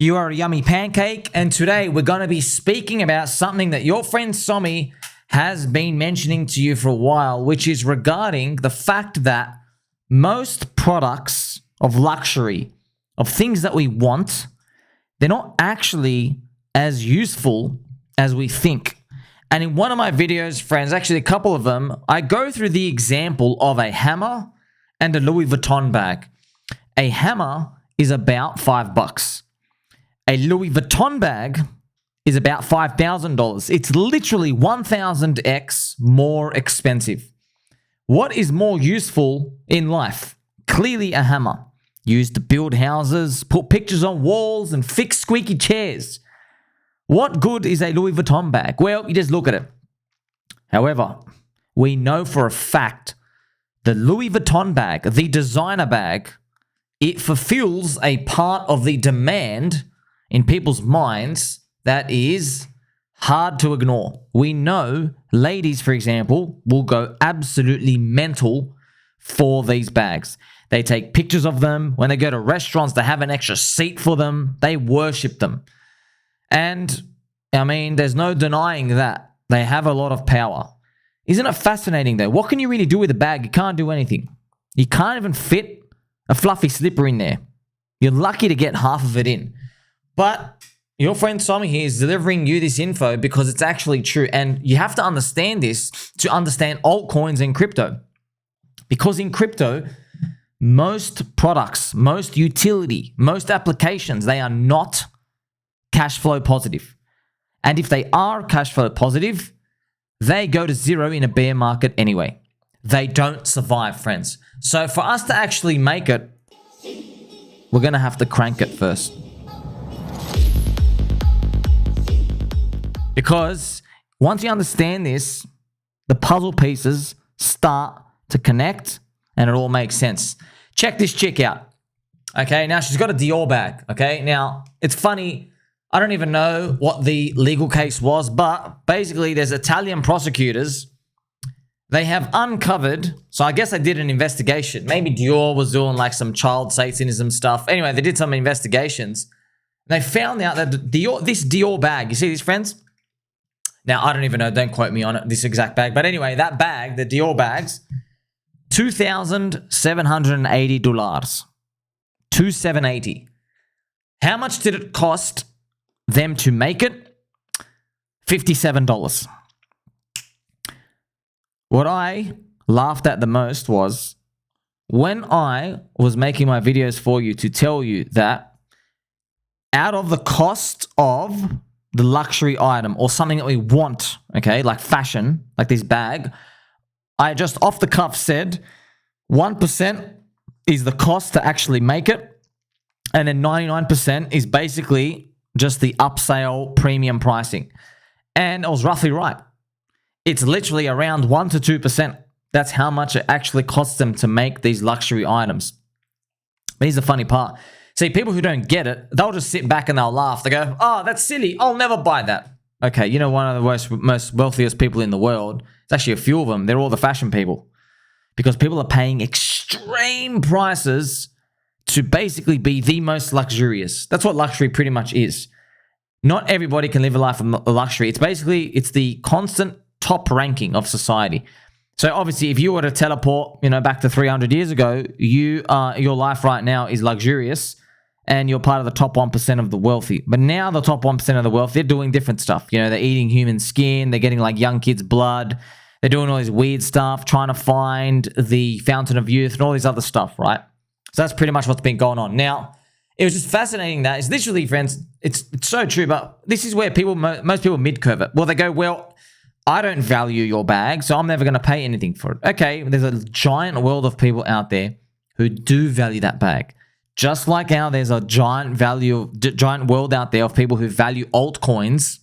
You are a yummy pancake, and today we're going to be speaking about something that your friend Somi has been mentioning to you for a while, which is regarding the fact that most products of luxury, of things that we want, they're not actually as useful as we think. And in one of my videos, friends, actually a couple of them, I go through the example of a hammer and a Louis Vuitton bag. A hammer is about $5. A Louis Vuitton bag is about $5,000. It's literally 1,000x more expensive. What is more useful in life? Clearly a hammer. Used to build houses, put pictures on walls, and fix squeaky chairs. What good is a Louis Vuitton bag? Well, you just look at it. However, we know for a fact the Louis Vuitton bag, the designer bag, it fulfills a part of the demand in people's minds that is hard to ignore. We know ladies, for example, will go absolutely mental for these bags. They take pictures of them. When they go to restaurants, they have an extra seat for them. They worship them. And, I mean, there's no denying that. They have a lot of power. Isn't it fascinating, though? What can you really do with a bag? You can't do anything. You can't even fit a fluffy slipper in there. You're lucky to get half of it in. But your friend Somi here is delivering you this info because it's actually true. And you have to understand this to understand altcoins and crypto. Because in crypto, most products, most utility, most applications, they are not cash flow positive. And if they are cash flow positive, they go to zero in a bear market anyway. They don't survive, friends. So for us to actually make it, we're going to have to crank it first. Because once you understand this, the puzzle pieces start to connect and it all makes sense. Check this chick out. Okay, now she's got a Dior bag. Okay, now it's funny. I don't even know what the legal case was, but basically there's Italian prosecutors. They have uncovered, so I guess they did an investigation. Maybe Dior was doing like some child Satanism stuff. Anyway, they did some investigations. They found out that this Dior bag, you see these, friends? Now, I don't even know, don't quote me on it, this exact bag. But anyway, that bag, the Dior bags, $2,780. $2,780. How much did it cost them to make it? $57. What I laughed at the most was when I was making my videos for you to tell you that out of the cost of the luxury item or something that we want, okay, like fashion, like this bag, I just off the cuff said 1% is the cost to actually make it, and then 99% is basically just the upsale premium pricing. And I was roughly right. It's literally around 1 to 2%. That's how much it actually costs them to make these luxury items. But here's the funny part. See, people who don't get it, they'll just sit back and they'll laugh. They go, oh, that's silly. I'll never buy that. Okay, you know one of the most wealthiest people in the world, it's actually a few of them. They're all the fashion people. Because people are paying extreme prices to basically be the most luxurious. That's what luxury pretty much is. Not everybody can live a life of luxury. It's the constant top ranking of society. So obviously, if you were to teleport, back to 300 years ago, your life right now is luxurious, and you're part of the top 1% of the wealthy. But now the top 1% of the wealthy, they're doing different stuff. They're eating human skin. They're getting like young kids' blood. They're doing all this weird stuff, trying to find the fountain of youth and all this other stuff, right? So that's pretty much what's been going on. Now, it was just fascinating that it's literally, friends, it's so true, but this is where most people mid-curve it. Well, they go, well, I don't value your bag, so I'm never going to pay anything for it. Okay, there's a giant world of people out there who do value that bag. Just like how there's a giant world out there of people who value altcoins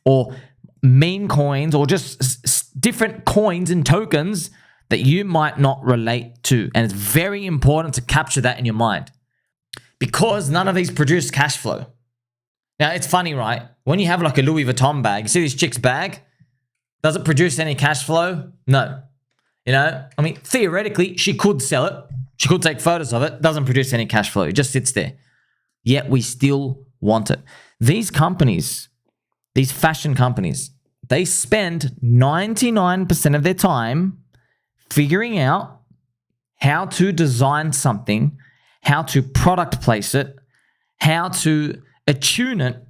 or meme coins or just different coins and tokens that you might not relate to. And it's very important to capture that in your mind because none of these produce cash flow. Now, it's funny, right? When you have like a Louis Vuitton bag, you see this chick's bag, does it produce any cash flow? No. I mean, theoretically, she could sell it. She could take photos of it. Doesn't produce any cash flow. It just sits there. Yet we still want it. These companies, these fashion companies, they spend 99% of their time figuring out how to design something, how to product place it, how to attune it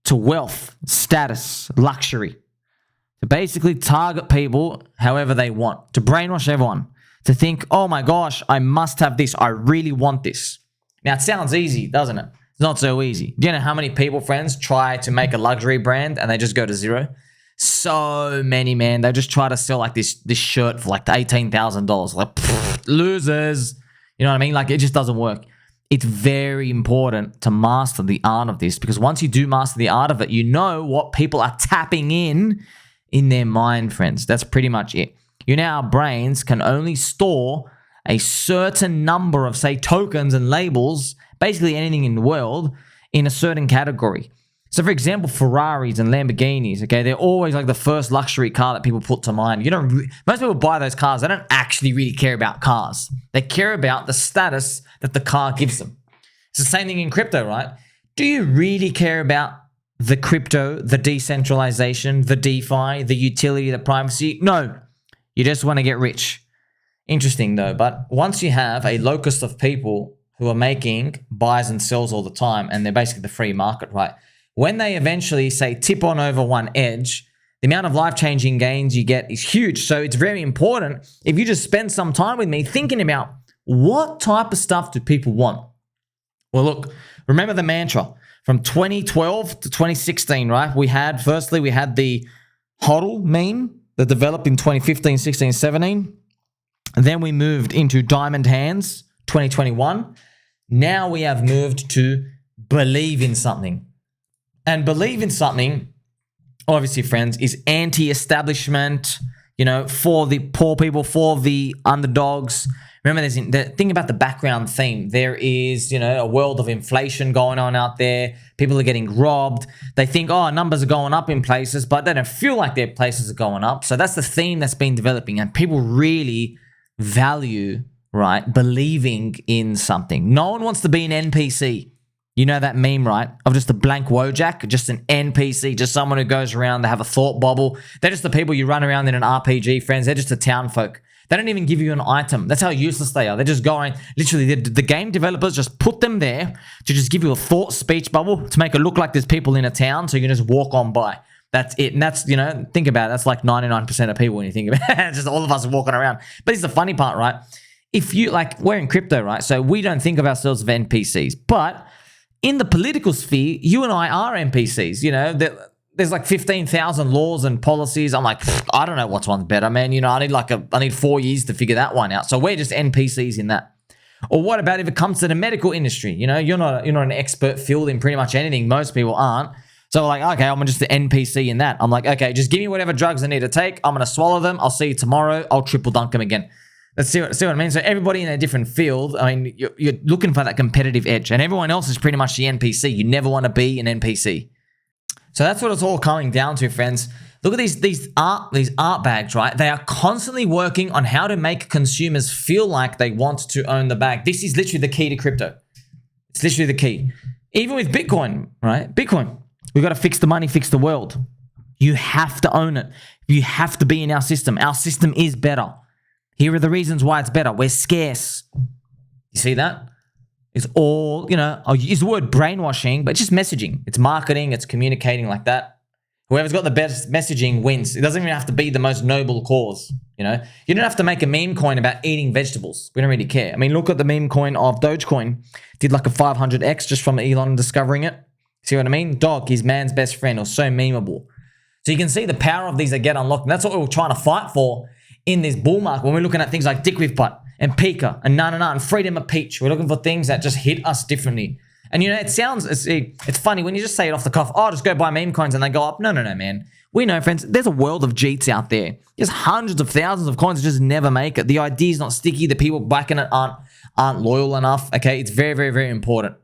to wealth, status, luxury, to basically target people however they want, to brainwash everyone, to think, oh my gosh, I must have this. I really want this. Now, it sounds easy, doesn't it? It's not so easy. Do you know how many people, friends, try to make a luxury brand and they just go to zero? So many, man. They just try to sell like this shirt for like $18,000. Like, losers. You know what I mean? Like, it just doesn't work. It's very important to master the art of this, because once you do master the art of it, you know what people are tapping in their mind, friends. That's pretty much it. You know, our brains can only store a certain number of, say, tokens and labels, basically anything in the world, in a certain category. So, for example, Ferraris and Lamborghinis, okay, they're always like the first luxury car that people put to mind. Most people buy those cars. They don't actually really care about cars. They care about the status that the car gives them. It's the same thing in crypto, right? Do you really care about the crypto, the decentralization, the DeFi, the utility, the privacy? No, you just want to get rich. Interesting though, but once you have a locus of people who are making buys and sells all the time, and they're basically the free market, right? When they eventually, say, tip on over one edge, the amount of life-changing gains you get is huge. So it's very important, if you just spend some time with me thinking about what type of stuff do people want. Well, look, remember the mantra from 2012 to 2016, right? We had the HODL meme that developed in 2015, 16, 17. Then we moved into Diamond Hands, 2021. Now we have moved to believe in something. And believe in something, obviously, friends, is anti-establishment, for the poor people, for the underdogs. Remember, think about the background theme. There is, a world of inflation going on out there. People are getting robbed. They think, numbers are going up in places, but they don't feel like their places are going up. So that's the theme that's been developing. And people really value, right, believing in something. No one wants to be an NPC. You know that meme, right? Of just a blank Wojak, just an NPC, just someone who goes around, they have a thought bubble. They're just the people you run around in an RPG, friends. They're just the town folk. They don't even give you an item. That's how useless they are. They're just going, literally, the game developers just put them there to just give you a thought speech bubble to make it look like there's people in a town so you can just walk on by. That's it. And that's, think about it. That's like 99% of people when you think about it. Just all of us are walking around. But it's the funny part, right? If you, we're in crypto, right? So we don't think of ourselves as NPCs. But in the political sphere, you and I are NPCs. There's like 15,000 laws and policies. I'm like, I don't know which one's better, man. I need 4 years to figure that one out. So we're just NPCs in that. Or what about if it comes to the medical industry? You're not an expert field in pretty much anything. Most people aren't. So we're like, okay, I'm just an NPC in that. I'm like, okay, just give me whatever drugs I need to take. I'm going to swallow them. I'll see you tomorrow. I'll triple dunk them again. Let's see what I mean. So everybody in a different field, you're looking for that competitive edge, and everyone else is pretty much the NPC. You never want to be an NPC. So that's what it's all coming down to, friends. Look at these art bags, right? They are constantly working on how to make consumers feel like they want to own the bag. This is literally the key to crypto. It's literally the key. Even with Bitcoin, right? Bitcoin, we've got to fix the money, fix the world. You have to own it. You have to be in our system. Our system is better. Here are the reasons why it's better. We're scarce. You see that? It's all, I'll use the word brainwashing, but just messaging. It's marketing. It's communicating like that. Whoever's got the best messaging wins. It doesn't even have to be the most noble cause, You don't have to make a meme coin about eating vegetables. We don't really care. Look at the meme coin of Dogecoin. Did like a 500x just from Elon discovering it. See what I mean? Dog, his man's best friend, or so memeable. So you can see the power of these that get unlocked. And that's what we're trying to fight for in this bull market, when we're looking at things like Dick with Butt and Pika and Na and Freedom of Peach. We're looking for things that just hit us differently. And it's funny when you just say it off the cuff, just go buy meme coins and they go up. No, man. We know, friends, there's a world of Jeets out there. There's hundreds of thousands of coins that just never make it. The idea is not sticky. The people backing it aren't loyal enough. Okay, it's very, very, very important.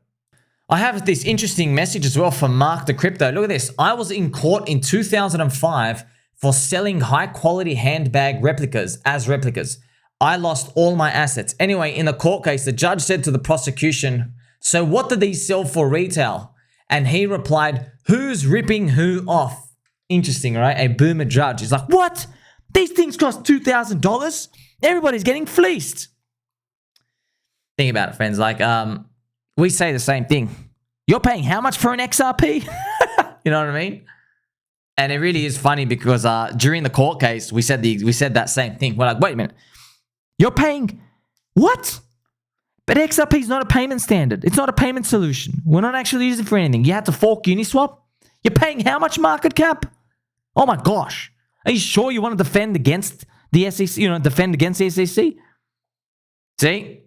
I have this interesting message as well from Mark the Crypto. Look at this. I was in court in 2005 for selling high-quality handbag replicas as replicas. I lost all my assets. Anyway, in the court case, the judge said to the prosecution, so what did these sell for retail? And he replied, who's ripping who off? Interesting, right? A boomer judge is like, what? These things cost $2,000? Everybody's getting fleeced. Think about it, friends. Like, we say the same thing. You're paying how much for an XRP? You know what I mean? And it really is funny because during the court case, we said that same thing. We're like, wait a minute. You're paying what? But XRP is not a payment standard. It's not a payment solution. We're not actually using it for anything. You had to fork Uniswap. You're paying how much market cap? Oh my gosh. Are you sure you want to defend against the SEC? Defend against the SEC? See?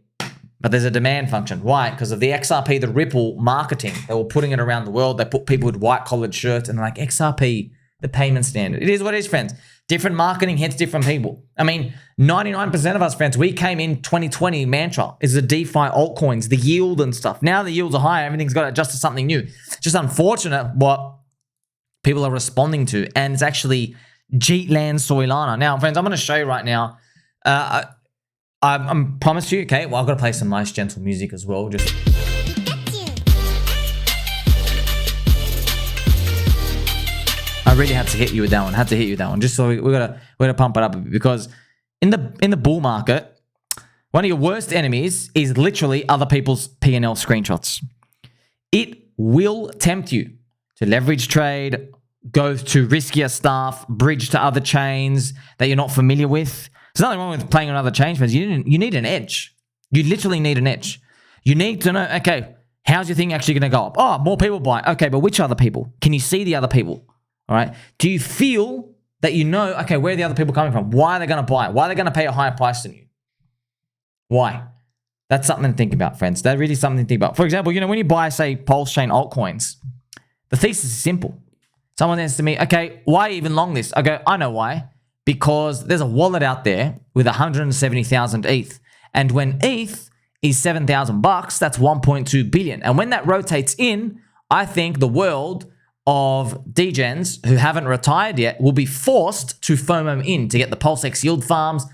But there's a demand function. Why? Because of the XRP, the Ripple marketing. They were putting it around the world. They put people with white-collared shirts and they're like, XRP, the payment standard. It is what it is, friends. Different marketing hits different people. I mean, 99% of us, friends, we came in 2020 mantra is the DeFi altcoins, the yield and stuff. Now the yields are higher. Everything's got to adjust to something new. It's just unfortunate what people are responding to. And it's actually Jeetland Solana. Now, friends, I'm going to show you right now. I promise you, okay, well, I've got to play some nice, gentle music as well. Just I really had to hit you with that one. Just so we gotta pump it up a bit because in the bull market, one of your worst enemies is literally other people's P&L screenshots. It will tempt you to leverage trade, go to riskier stuff, bridge to other chains that you're not familiar with. There's nothing wrong with playing on other chains, friends. You need an edge. You literally need an edge. You need to know, okay, how's your thing actually going to go up? Oh, more people buy. Okay, but which other people? Can you see the other people? All right. Do you feel that you know, okay, where are the other people coming from? Why are they going to buy? Why are they going to pay a higher price than you? Why? That's something to think about, friends. That's really something to think about. For example, when you buy, say, Pulse Chain altcoins, the thesis is simple. Someone says to me, okay, why even long this? I go, I know why. Because there's a wallet out there with 170,000 ETH. And when ETH is $7,000, that's 1.2 billion. And when that rotates in, I think the world of degens who haven't retired yet will be forced to FOMO in to get the PulseX yield farms,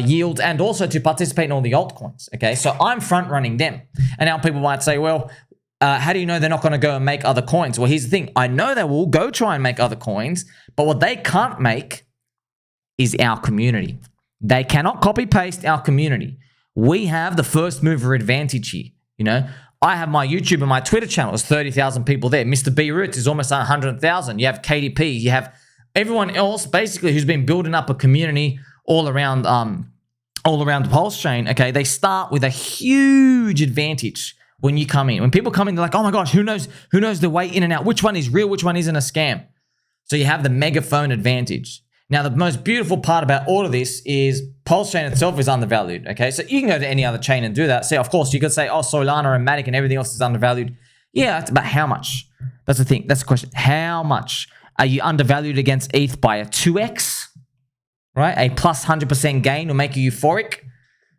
yield, and also to participate in all the altcoins. Okay, so I'm front running them. And now people might say, well, how do you know they're not going to go and make other coins? Well, here's the thing. I know they will go try and make other coins, but what they can't make is our community. They cannot copy paste our community. We have the first mover advantage here. I have my YouTube and my Twitter channel. There's 30,000 people there. Mr. B Roots is almost 100,000. You have KDP. You have everyone else basically who's been building up a community all around the Pulse chain. Okay, they start with a huge advantage when you come in. When people come in, they're like, oh my gosh, who knows the way in and out? Which one is real? Which one isn't a scam? So you have the megaphone advantage. Now, the most beautiful part about all of this is Pulse Chain itself is undervalued, okay? So you can go to any other chain and do that. See, of course, you could say, oh, Solana and Matic and everything else is undervalued. Yeah, it's about how much? That's the thing. That's the question. How much? Are you undervalued against ETH by a 2x, right? A plus 100% gain will make you euphoric,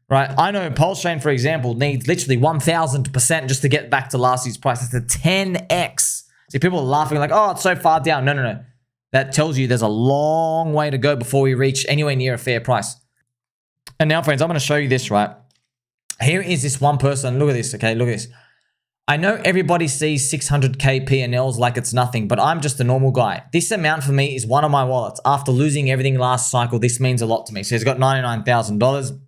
right? I know Pulse Chain, for example, needs literally 1,000% just to get back to last year's price. It's a 10x. See, people are laughing like, oh, it's so far down. No. That tells you there's a long way to go before we reach anywhere near a fair price. And now, friends, I'm going to show you this, right? Here is this one person. Look at this, okay? Look at this. I know everybody sees 600K P&Ls like it's nothing, but I'm just a normal guy. This amount for me is one of my wallets. After losing everything last cycle, this means a lot to me. So he's got $99,000.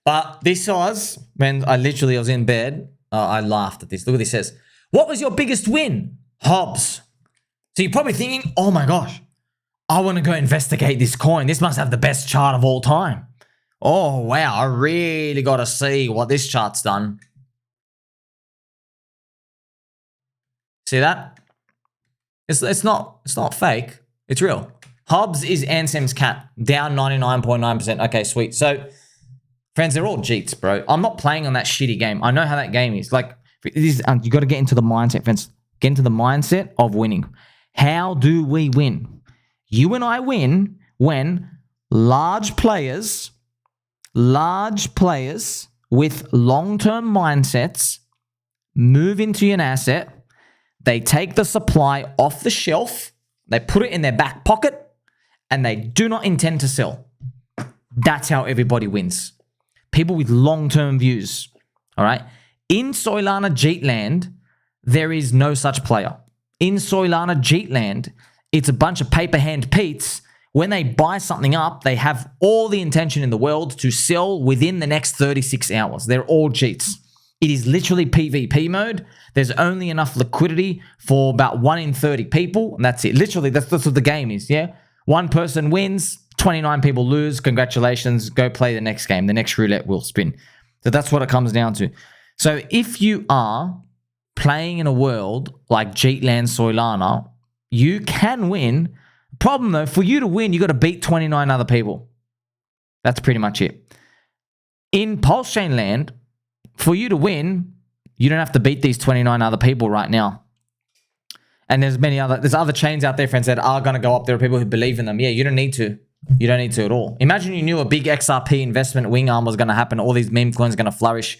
But this was, when I was in bed, I laughed at this. Look what this says. What was your biggest win? Hobbs. So you're probably thinking, oh my gosh, I want to go investigate this coin. This must have the best chart of all time. Oh, wow, I really got to see what this chart's done. See that? It's not fake. It's real. Hobbs is Ansem's cat, down 99.9%. Okay, sweet. So, friends, they're all cheats, bro. I'm not playing on that shitty game. I know how that game is. Like, you got to get into the mindset, friends. Get into the mindset of winning. How do we win? You and I win when large players with long-term mindsets move into an asset. They take the supply off the shelf, they put it in their back pocket, and they do not intend to sell. That's how everybody wins. People with long-term views, all right? In Solana Jeetland, there is no such player. In Solana Jeetland, it's a bunch of paper hand Pete's. When they buy something up, they have all the intention in the world to sell within the next 36 hours. They're all Jeets. It is literally PvP mode. There's only enough liquidity for about 1 in 30 people, and that's it. Literally, that's what the game is, yeah? One person wins, 29 people lose. Congratulations. Go play the next game. The next roulette will spin. So that's what it comes down to. So if you are playing in a world like Jeetland Solana, you can win. Problem though, for you to win, you got to beat 29 other people. That's pretty much it. In Pulse Chain land, for you to win, you don't have to beat these 29 other people right now. And there's other chains out there, friends, that are going to go up. There are people who believe in them. Yeah, you don't need to. You don't need to at all. Imagine you knew a big XRP investment wing arm was going to happen. All these meme coins are going to flourish.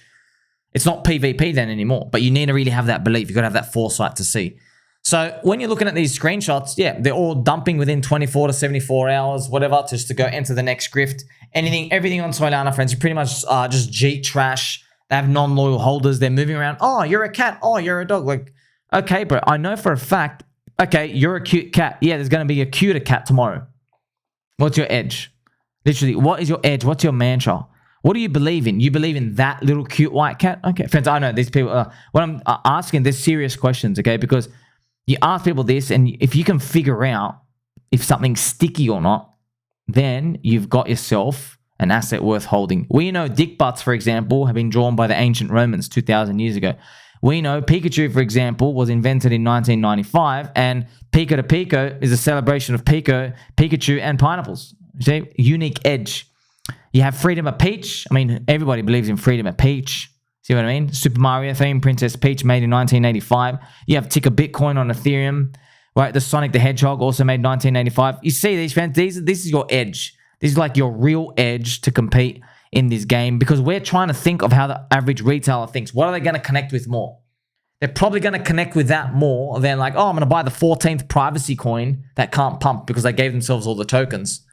It's not PvP then anymore, but you need to really have that belief. You've got to have that foresight to see. So when you're looking at these screenshots, yeah, they're all dumping within 24 to 74 hours, whatever, just to go enter the next grift. Everything on Solana, friends, you pretty much just Jeet trash. They have non-loyal holders. They're moving around. Oh, you're a cat. Oh, you're a dog. Like, okay, bro, I know for a fact, okay, you're a cute cat. Yeah, there's going to be a cuter cat tomorrow. What's your edge? Literally, what is your edge? What's your mantra? What do you believe in? You believe in that little cute white cat? Okay, friends, I know these people, when I'm asking, there's serious questions, okay? Because you ask people this, and if you can figure out if something's sticky or not, then you've got yourself an asset worth holding. We know dick butts, for example, have been drawn by the ancient Romans 2,000 years ago. We know Pikachu, for example, was invented in 1995, and Pico de Pico is a celebration of Pikachu, and pineapples. See? Unique edge. You have Freedom of Peach. I mean, everybody believes in Freedom of Peach. See what I mean? Super Mario theme, Princess Peach, made in 1985. You have Ticker Bitcoin on Ethereum, right? The Sonic the Hedgehog, also made in 1985. You see these, fans? This is your edge. This is like your real edge to compete in this game, because we're trying to think of how the average retailer thinks. What are they going to connect with more? They're probably going to connect with that more than like, oh, I'm going to buy the 14th privacy coin that can't pump because they gave themselves all the tokens.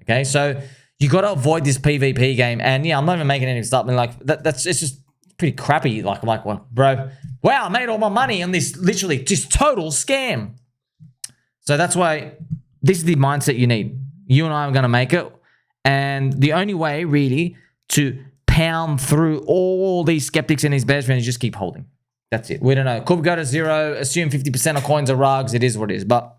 Okay, so you got to avoid this PvP game. And yeah, I'm not even making any stuff. Like it's just pretty crappy. Like, well, bro, wow, I made all my money on this literally just total scam. So that's why this is the mindset you need. You and I are going to make it. And the only way really to pound through all these skeptics and these bears friends is just keep holding. That's it. We don't know. Could go to zero. Assume 50% of coins are rugs. It is what it is. But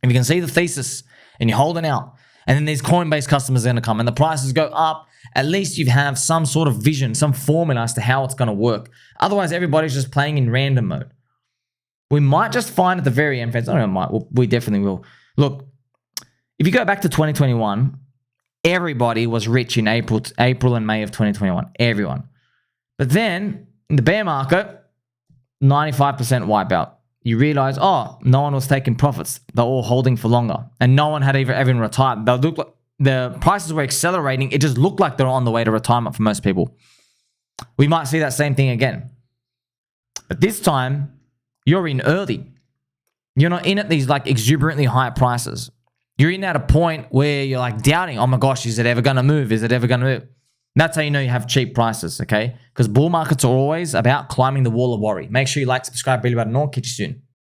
if you can see the thesis and you're holding out, and then these Coinbase customers are going to come and the prices go up, at least you have some sort of vision, some formula as to how it's going to work. Otherwise, everybody's just playing in random mode. We might just find at the very end, friends, I don't know, we definitely will. Look, if you go back to 2021, everybody was rich in April and May of 2021. Everyone. But then, in the bear market, 95% wipeout. You realize, oh, no one was taking profits. They're all holding for longer. And no one had even retired. They looked like the prices were accelerating. It just looked like they're on the way to retirement for most people. We might see that same thing again. But this time, you're in early. You're not in at these like exuberantly high prices. You're in at a point where you're like doubting, oh my gosh, is it ever going to move? Is it ever going to move? That's how you know you have cheap prices, okay? Because bull markets are always about climbing the wall of worry. Make sure you like, subscribe, really button, and catch you soon.